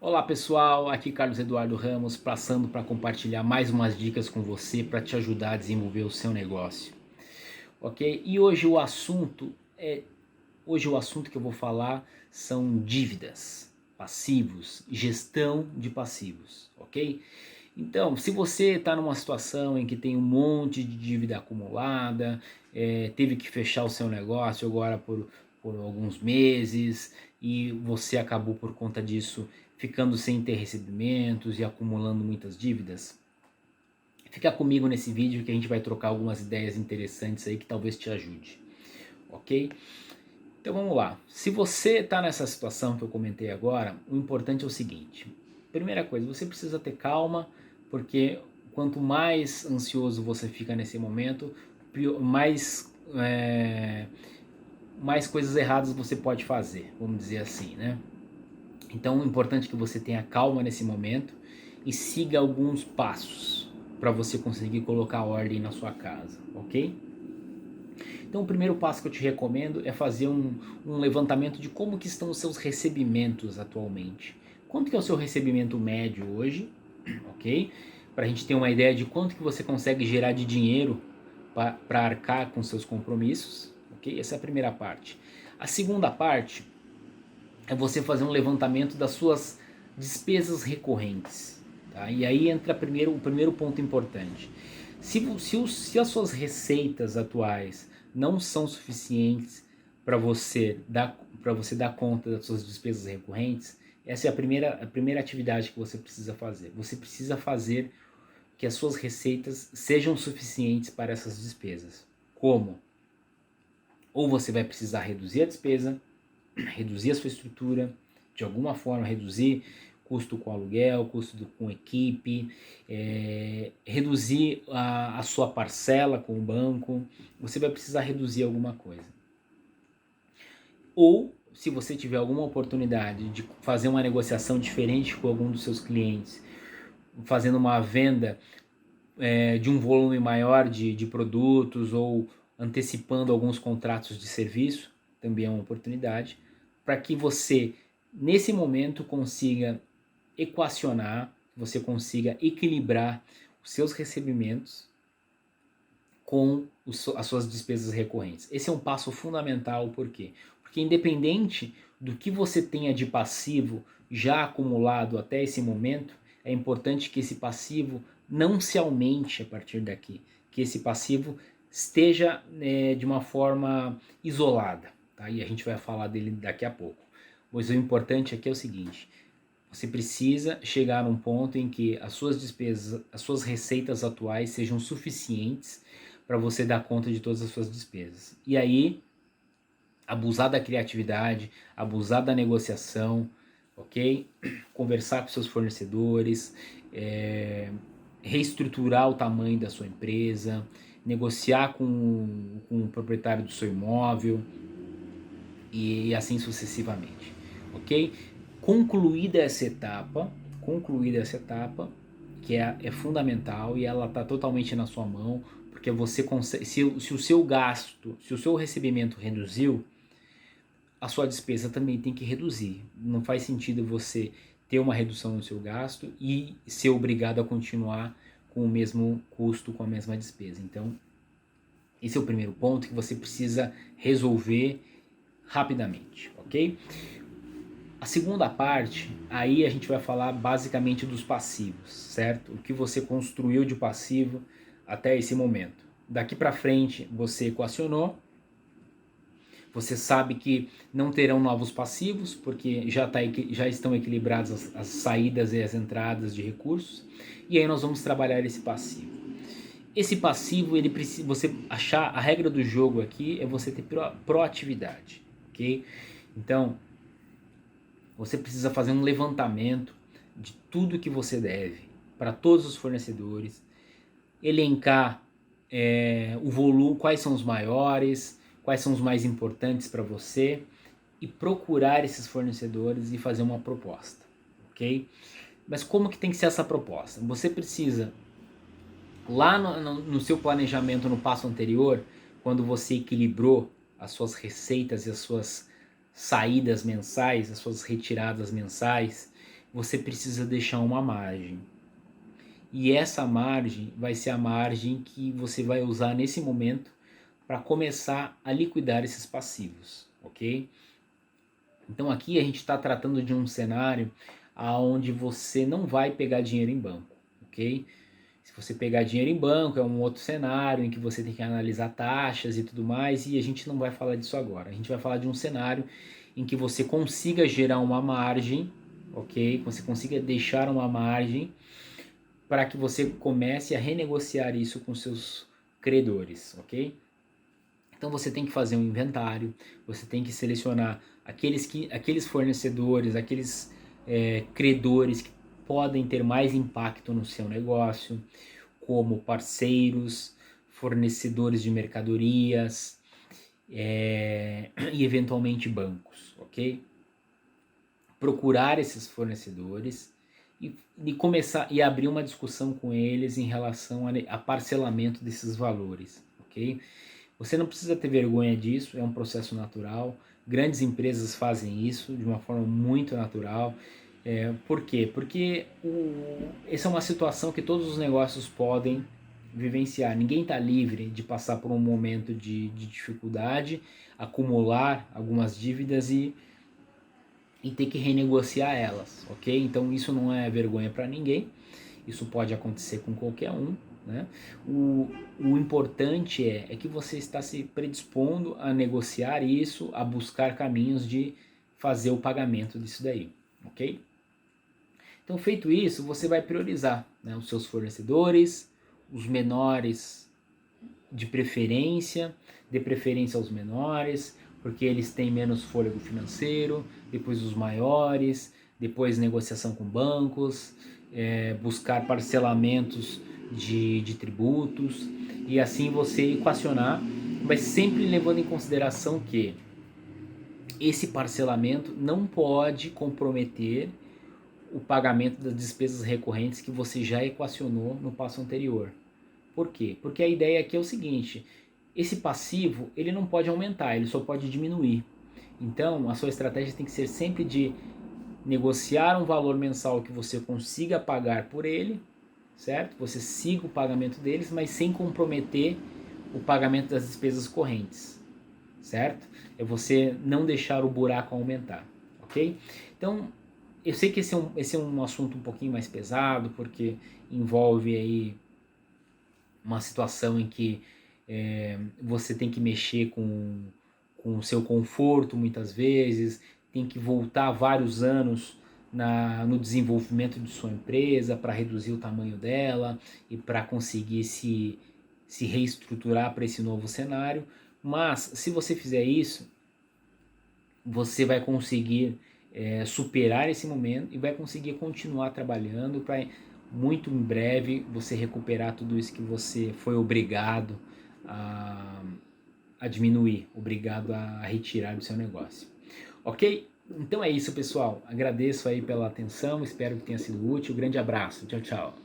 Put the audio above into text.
Olá pessoal, aqui Carlos Eduardo Ramos, passando para compartilhar mais umas dicas com você para te ajudar a desenvolver o seu negócio, ok? E hoje o assunto que eu vou falar são dívidas, passivos, gestão de passivos, ok? Então, se você está numa situação em que tem um monte de dívida acumulada, teve que fechar o seu negócio agora por alguns meses e você acabou por conta disso ficando sem ter recebimentos e acumulando muitas dívidas, fica comigo nesse vídeo que a gente vai trocar algumas ideias interessantes aí que talvez te ajude, ok? Então vamos lá, se você está nessa situação que eu comentei agora, o importante é o seguinte: primeira coisa, você precisa ter calma, porque quanto mais ansioso você fica nesse momento, mais coisas erradas você pode fazer, vamos dizer assim, né? Então é importante que você tenha calma nesse momento e siga alguns passos para você conseguir colocar ordem na sua casa, ok? Então o primeiro passo que eu te recomendo é fazer um levantamento de como que estão os seus recebimentos atualmente. Quanto que é o seu recebimento médio hoje, ok? Para a gente ter uma ideia de quanto que você consegue gerar de dinheiro para arcar com seus compromissos, ok? Essa é a primeira parte. A segunda parte é você fazer um levantamento das suas despesas recorrentes. Tá? E aí entra o primeiro ponto importante. Se as suas receitas atuais não são suficientes para você dar conta das suas despesas recorrentes, essa é a primeira atividade que você precisa fazer. Você precisa fazer que as suas receitas sejam suficientes para essas despesas. Como? Ou você vai precisar reduzir a despesa, reduzir a sua estrutura, de alguma forma reduzir custo com aluguel, custo com equipe, reduzir a sua parcela com o banco, você vai precisar reduzir alguma coisa. Ou, se você tiver alguma oportunidade de fazer uma negociação diferente com algum dos seus clientes, fazendo uma venda de um volume maior de produtos ou antecipando alguns contratos de serviço, também é uma oportunidade, para que você, nesse momento, consiga equacionar, você consiga equilibrar os seus recebimentos com as suas despesas recorrentes. Esse é um passo fundamental, por quê? Porque independente do que você tenha de passivo já acumulado até esse momento, é importante que esse passivo não se aumente a partir daqui, que esse passivo esteja de uma forma isolada, tá? E a gente vai falar dele daqui a pouco. Mas o importante aqui é o seguinte: você precisa chegar num ponto em que as suas despesas, as suas receitas atuais sejam suficientes para você dar conta de todas as suas despesas. E aí, abusar da criatividade, abusar da negociação, ok? Conversar com seus fornecedores, reestruturar o tamanho da sua empresa, negociar com o proprietário do seu imóvel e assim sucessivamente, ok? Concluída essa etapa, que é fundamental e ela está totalmente na sua mão, porque você consegue, se o seu gasto, se o seu recebimento reduziu, a sua despesa também tem que reduzir. Não faz sentido você ter uma redução no seu gasto e ser obrigado a continuar com o mesmo custo, com a mesma despesa. Então, esse é o primeiro ponto que você precisa resolver rapidamente, ok? A segunda parte, aí a gente vai falar basicamente dos passivos, certo? O que você construiu de passivo até esse momento. Daqui para frente você equacionou, você sabe que não terão novos passivos, porque já estão equilibradas as saídas e as entradas de recursos, e aí nós vamos trabalhar esse passivo. Esse passivo, você achar, a regra do jogo aqui é você ter proatividade, ok? Então, você precisa fazer um levantamento de tudo que você deve para todos os fornecedores, elencar o volume, quais são os maiores, quais são os mais importantes para você e procurar esses fornecedores e fazer uma proposta, ok? Mas como que tem que ser essa proposta? Você precisa, lá no seu planejamento no passo anterior, quando você equilibrou as suas receitas e as suas saídas mensais, as suas retiradas mensais, você precisa deixar uma margem. E essa margem vai ser a margem que você vai usar nesse momento para começar a liquidar esses passivos, ok? Então aqui a gente está tratando de um cenário onde você não vai pegar dinheiro em banco, ok? Se você pegar dinheiro em banco é um outro cenário em que você tem que analisar taxas e tudo mais, e a gente não vai falar disso agora. A gente vai falar de um cenário em que você consiga gerar uma margem, ok? Você consiga deixar uma margem para que você comece a renegociar isso com seus credores, ok? Então você tem que fazer um inventário, você tem que selecionar aqueles fornecedores, aqueles credores que podem ter mais impacto no seu negócio, como parceiros, fornecedores de mercadorias e eventualmente bancos, ok? Procurar esses fornecedores e começar e abrir uma discussão com eles em relação a parcelamento desses valores, ok? Você não precisa ter vergonha disso, é um processo natural. Grandes empresas fazem isso de uma forma muito natural. Por quê? Porque essa é uma situação que todos os negócios podem vivenciar. Ninguém está livre de passar por um momento de dificuldade, acumular algumas dívidas e ter que renegociar elas, ok? Então isso não é vergonha para ninguém, isso pode acontecer com qualquer um, né? O importante é que você está se predispondo a negociar isso, a buscar caminhos de fazer o pagamento disso daí, ok? Então feito isso, você vai priorizar, né, os seus fornecedores, os menores de preferência, dê preferência aos menores, porque eles têm menos fôlego financeiro, depois os maiores, depois negociação com bancos, buscar parcelamentos de tributos, e assim você equacionar, mas sempre levando em consideração que esse parcelamento não pode comprometer o pagamento das despesas recorrentes que você já equacionou no passo anterior. Por quê? Porque a ideia aqui é o seguinte, esse passivo ele não pode aumentar, ele só pode diminuir. Então a sua estratégia tem que ser sempre de negociar um valor mensal que você consiga pagar por ele, certo? Você siga o pagamento deles, mas sem comprometer o pagamento das despesas correntes, certo? É você não deixar o buraco aumentar, ok? Então eu sei que esse é um assunto um pouquinho mais pesado, porque envolve aí uma situação em que você tem que mexer com o seu conforto muitas vezes, tem que voltar vários anos no desenvolvimento de sua empresa para reduzir o tamanho dela e para conseguir se reestruturar para esse novo cenário. Mas se você fizer isso, você vai conseguir superar esse momento e vai conseguir continuar trabalhando para muito em breve você recuperar tudo isso que você foi obrigado a diminuir, obrigado a retirar do seu negócio. Ok? Então é isso, pessoal. Agradeço aí pela atenção, espero que tenha sido útil. Grande abraço. Tchau, tchau.